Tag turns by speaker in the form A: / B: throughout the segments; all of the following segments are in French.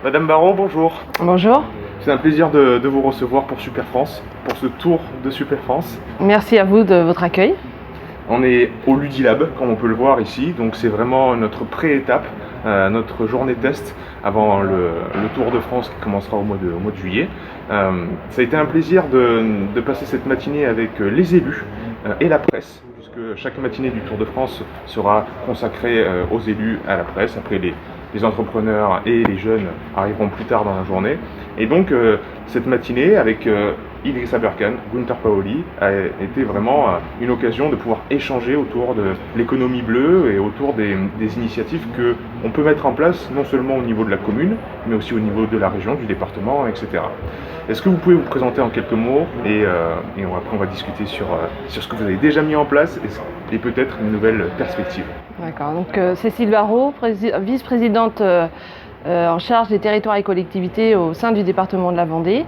A: Madame Barraud, bonjour.
B: Bonjour,
A: C'est un plaisir de vous recevoir pour Super France, pour ce tour de Super France.
B: merci à vous de votre accueil.
A: On est au Ludilab, comme on peut le voir ici, donc c'est vraiment notre pré-étape, notre journée test avant le Tour de France qui commencera au mois de juillet. Ça a été un plaisir de passer cette matinée avec les élus et la presse, puisque chaque matinée du Tour de France sera consacrée aux élus, à la presse. Après, les entrepreneurs et les jeunes arriveront plus tard dans la journée. Et donc, cette matinée avec Idriss Aberkan, Gunther Paoli, a été vraiment une occasion de pouvoir échanger autour de l'économie bleue et autour des initiatives qu'on peut mettre en place, non seulement au niveau de la commune, mais aussi au niveau de la région, du département, etc. Est-ce que vous pouvez vous présenter en quelques mots et après on va discuter sur ce que vous avez déjà mis en place et peut-être une nouvelle perspective.
B: D'accord, donc Cécile Barraud, vice-présidente en charge des territoires et collectivités au sein du département de la Vendée.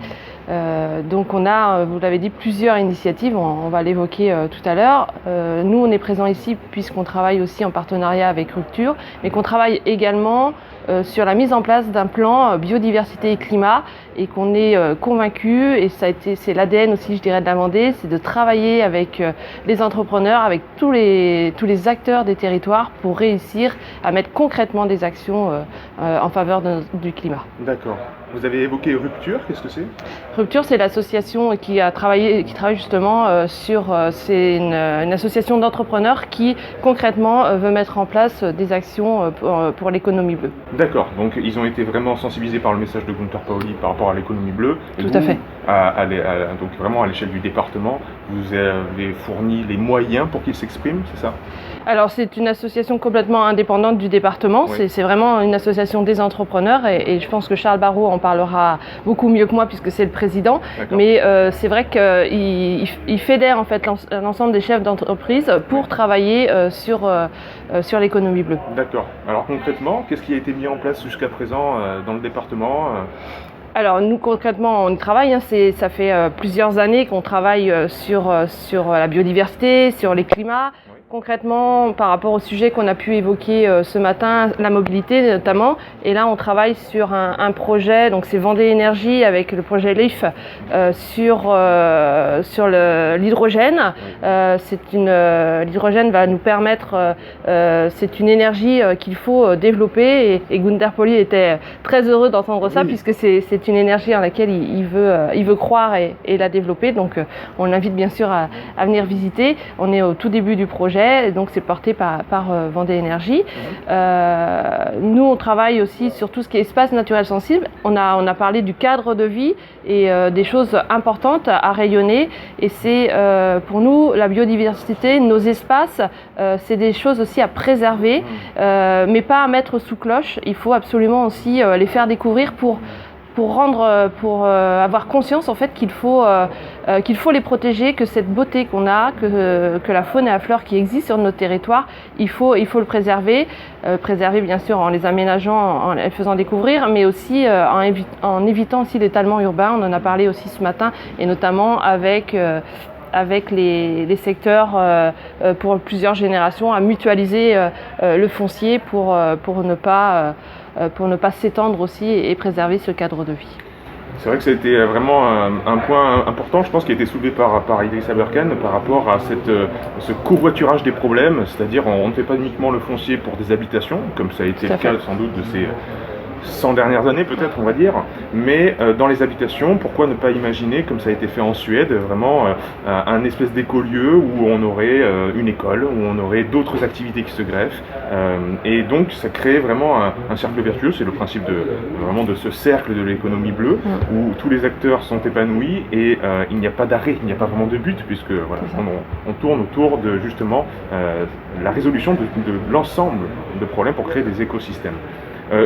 B: Donc on a, vous l'avez dit, plusieurs initiatives, on va l'évoquer tout à l'heure. Nous on est présents ici puisqu'on travaille aussi en partenariat avec Rupture, mais qu'on travaille également sur la mise en place d'un plan biodiversité et climat et qu'on est convaincu, et c'est l'ADN aussi je dirais de la Vendée, c'est de travailler avec les entrepreneurs, avec tous les acteurs des territoires pour réussir à mettre concrètement des actions en faveur du climat.
A: D'accord. Vous avez évoqué Rupture, qu'est-ce que c'est ?
B: Rupture, c'est l'association qui travaille justement c'est une association d'entrepreneurs qui concrètement veut mettre en place des actions pour l'économie bleue.
A: D'accord, donc ils ont été vraiment sensibilisés par le message de Gunther Paoli par rapport à l'économie bleue. Et
B: Tout
A: vous,
B: à fait.
A: Donc vraiment à l'échelle du département, vous avez fourni les moyens pour qu'ils s'expriment, c'est ça ?
B: Alors c'est une association complètement indépendante du département,
A: Oui.
B: c'est vraiment une association des entrepreneurs et je pense que Charles Barraud en parlera beaucoup mieux que moi puisque c'est le président,
A: D'accord.
B: mais c'est vrai qu'il fédère en fait l'ensemble des chefs d'entreprise pour travailler sur l'économie bleue.
A: D'accord. Alors concrètement, qu'est-ce qui a été mis en place jusqu'à présent dans le département
B: Alors nous concrètement on travaille, ça fait plusieurs années qu'on travaille sur la biodiversité, sur les climats.
A: Oui.
B: Concrètement, par rapport au sujet qu'on a pu évoquer ce matin, la mobilité notamment, et là on travaille sur un projet, donc c'est Vendée Énergie avec le projet LEAF sur l'hydrogène. L'hydrogène va nous permettre, c'est une énergie qu'il faut développer et Gunther Paoli était très heureux d'entendre ça, oui, puisque c'est une énergie en laquelle il veut croire et la développer. Donc on l'invite bien sûr à venir visiter. On est au tout début du projet. Et donc c'est porté par Vendée Énergie. Nous on travaille aussi sur tout ce qui est espace naturel sensible. On a parlé du cadre de vie et des choses importantes à rayonner. Et c'est pour nous la biodiversité, nos espaces, c'est des choses aussi à préserver, mais pas à mettre sous cloche. Il faut absolument aussi les faire découvrir pour avoir conscience en fait qu'il faut les protéger, que cette beauté qu'on a, que la faune et la flore qui existe sur notre territoire, il faut le préserver, bien sûr en les aménageant, en les faisant découvrir, mais aussi en évitant aussi l'étalement urbain. On en a parlé aussi ce matin et notamment avec les secteurs pour plusieurs générations à mutualiser le foncier pour ne pas s'étendre aussi et préserver ce cadre de vie.
A: C'est vrai que ça a été vraiment un point important, je pense, qui a été soulevé par Idriss Aberkan par rapport à ce covoiturage des problèmes, c'est-à-dire on ne fait pas uniquement le foncier pour des habitations, comme ça a été le cas sans doute de ces 100 dernières années peut-être on va dire, mais dans les habitations, pourquoi ne pas imaginer, comme ça a été fait en Suède, vraiment un espèce d'écolieu où on aurait une école, où on aurait d'autres activités qui se greffent, et donc ça crée vraiment un cercle vertueux. C'est le principe vraiment de ce cercle de l'économie bleue, où tous les acteurs sont épanouis et il n'y a pas d'arrêt, il n'y a pas vraiment de but, puisque voilà, on tourne autour de justement la résolution de l'ensemble de problèmes pour créer des écosystèmes.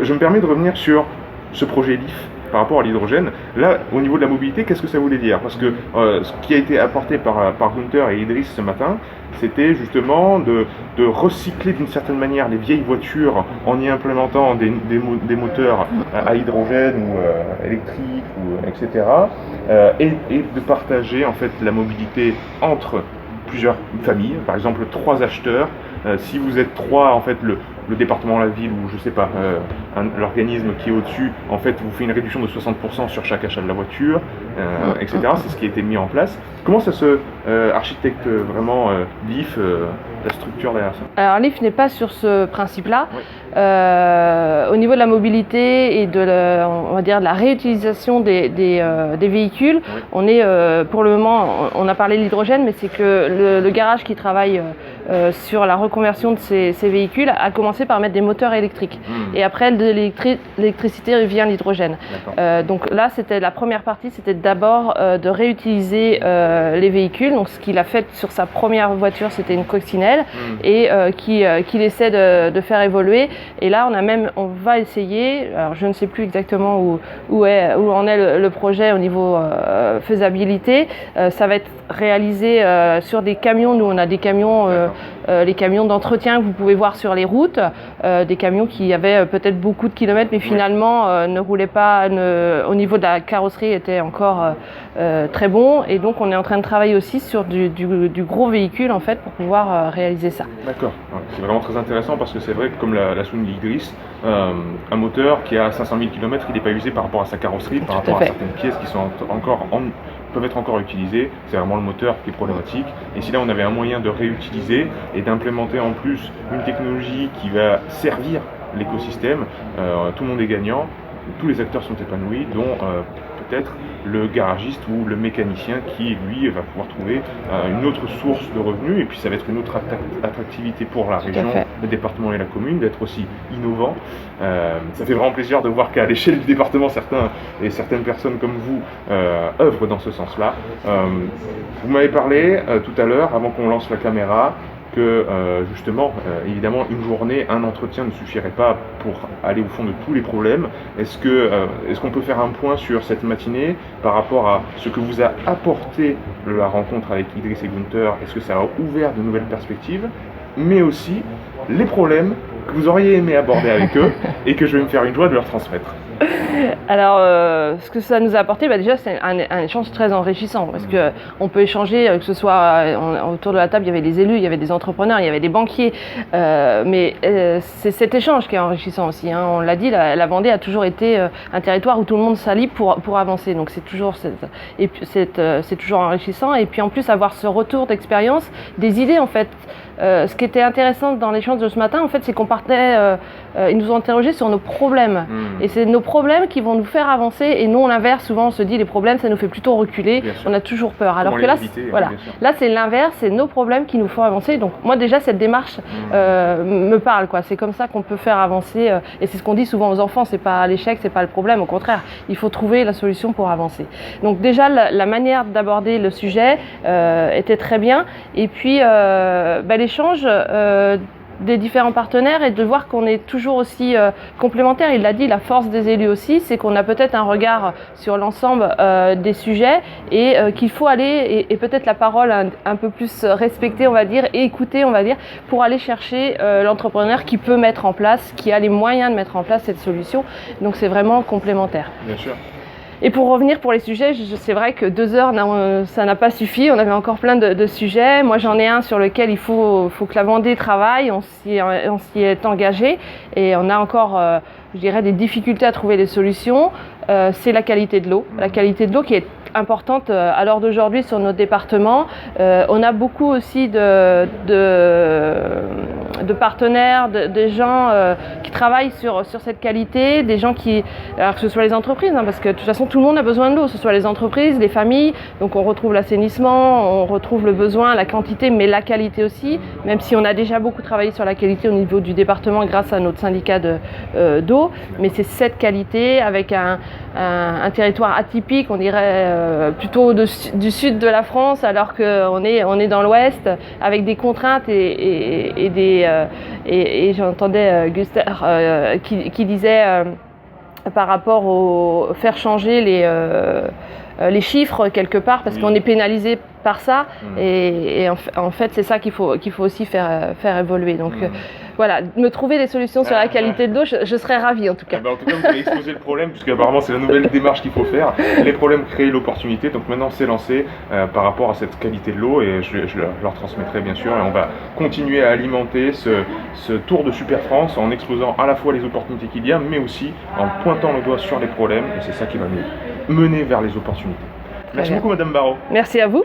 A: Je me permets de revenir sur ce projet LEAF par rapport à l'hydrogène. Là, au niveau de la mobilité, qu'est-ce que ça voulait dire ? Parce que ce qui a été apporté par Gunther et Idriss ce matin, c'était justement de recycler d'une certaine manière les vieilles voitures en y implémentant des moteurs à hydrogène ou électriques, etc. Et de partager en fait la mobilité entre plusieurs familles, par exemple 3 acheteurs. Si vous êtes 3, en fait, le département, la ville ou je sais pas, l'organisme qui est au-dessus, en fait, vous fait une réduction de 60% sur chaque achat de la voiture, etc. C'est ce qui a été mis en place. Comment ça se architecte vraiment l'IF, la structure derrière ça?
B: Alors l'IF n'est pas sur ce principe-là.
A: Oui.
B: Au niveau de la mobilité et on va dire de la réutilisation des véhicules,
A: Oui.
B: on est pour le moment, on a parlé de l'hydrogène, mais c'est que le garage qui travaille sur la reconversion de ces véhicules a commencé par mettre des moteurs électriques. Et après de l'électricité vient l'hydrogène. Donc là, c'était la première partie, c'était d'abord de réutiliser les véhicules. Donc ce qu'il a fait sur sa première voiture, c'était une coccinelle et qu'il essaie de faire évoluer. Et là, on va essayer, alors je ne sais plus exactement où en est le projet au niveau faisabilité. Ça va être réalisé sur des camions. Nous, on a des camions, les camions d'entretien que vous pouvez voir sur les routes, des camions qui avaient peut-être beaucoup de kilomètres, mais finalement ne roulaient pas, au niveau de la carrosserie était encore très bon. Et donc, on est en train de travailler aussi sur du gros véhicule en fait pour pouvoir réaliser ça.
A: D'accord, c'est vraiment très intéressant parce que c'est vrai que comme l'a souligné Idriss, un moteur qui a 500 000 km, il n'est pas usé par rapport à sa carrosserie, par rapport à certaines pièces qui sont peuvent être encore utilisées. C'est vraiment le moteur qui est problématique. Et si là on avait un moyen de réutiliser et d'implémenter en plus une technologie qui va servir l'écosystème, tout le monde est gagnant, tous les acteurs sont épanouis, dont peut-être le garagiste ou le mécanicien qui, lui, va pouvoir trouver une autre source de revenus, et puis ça va être une autre attractivité pour la région, le département et la commune, d'être aussi innovant. Ça fait vraiment plaisir de voir qu'à l'échelle du département, certaines personnes comme vous œuvrent dans ce sens-là. Vous m'avez parlé tout à l'heure, avant qu'on lance la caméra, que justement, évidemment, une journée, un entretien ne suffirait pas pour aller au fond de tous les problèmes. Est-ce qu'on peut faire un point sur cette matinée par rapport à ce que vous a apporté la rencontre avec Idriss et Gunther? Est-ce que ça a ouvert de nouvelles perspectives, mais aussi les problèmes que vous auriez aimé aborder avec eux et que je vais me faire une joie de leur transmettre?
B: Alors, ce que ça nous a apporté, déjà, c'est un échange très enrichissant parce qu'on peut échanger, que ce soit autour de la table, il y avait des élus, il y avait des entrepreneurs, il y avait des banquiers, mais c'est cet échange qui est enrichissant aussi. On l'a dit, la Vendée a toujours été un territoire où tout le monde s'allie pour avancer, donc c'est toujours toujours enrichissant. Et puis en plus, avoir ce retour d'expérience, des idées en fait. Ce qui était intéressant dans l'échange de ce matin, en fait, c'est qu'on ils nous ont interrogés sur nos problèmes. Et c'est nos problèmes qui vont nous faire avancer et non l'inverse. Souvent, on se dit les problèmes, ça nous fait plutôt reculer. On a toujours peur. Alors que là, là, c'est l'inverse, c'est nos problèmes qui nous font avancer. Donc moi, déjà, cette démarche me parle, quoi. C'est comme ça qu'on peut faire avancer. Et c'est ce qu'on dit souvent aux enfants. C'est pas l'échec, c'est pas le problème. Au contraire, il faut trouver la solution pour avancer. Donc déjà, la manière d'aborder le sujet était très bien. Et puis, l'échange des différents partenaires et de voir qu'on est toujours aussi complémentaires. Il l'a dit, la force des élus aussi, c'est qu'on a peut-être un regard sur l'ensemble des sujets et qu'il faut aller, et peut-être la parole un peu plus respectée, on va dire, et écoutée, on va dire, pour aller chercher l'entrepreneur qui peut mettre en place, qui a les moyens de mettre en place cette solution. Donc c'est vraiment complémentaire.
A: Bien sûr.
B: Et pour revenir pour les sujets, c'est vrai que 2 heures, ça n'a pas suffi. On avait encore plein de sujets. Moi, j'en ai un sur lequel il faut que la Vendée travaille. On s'y est engagé et on a encore, je dirais, des difficultés à trouver des solutions. C'est la qualité de l'eau. La qualité de l'eau qui est importante à l'heure d'aujourd'hui sur notre département. On a beaucoup aussi de partenaires, de gens qui travaillent sur cette qualité, des gens alors que ce soit les entreprises, parce que de toute façon tout le monde a besoin de l'eau, que ce soit les entreprises, les familles, donc on retrouve l'assainissement, on retrouve le besoin, la quantité, mais la qualité aussi, même si on a déjà beaucoup travaillé sur la qualité au niveau du département grâce à notre syndicat d'eau, mais c'est cette qualité avec un territoire atypique, on dirait plutôt du sud de la France, alors qu'on est dans l'ouest, avec des contraintes et j'entendais Gunther qui disait par rapport faire changer les chiffres quelque part, parce qu'on est pénalisé par ça, et en fait c'est ça qu'il faut aussi faire évoluer. Donc voilà, me trouver des solutions sur la qualité de l'eau, je serais ravie en tout cas.
A: En tout cas, vous avez exposé le problème, puisque apparemment c'est la nouvelle démarche qu'il faut faire. Les problèmes créent l'opportunité, donc maintenant c'est lancé par rapport à cette qualité de l'eau, et je leur transmettrai bien sûr, et on va continuer à alimenter ce tour de Super France en exposant à la fois les opportunités qu'il y a, mais aussi en pointant le doigt sur les problèmes, et c'est ça qui va nous mener vers les opportunités. Merci beaucoup Madame Barraud.
B: Merci à vous.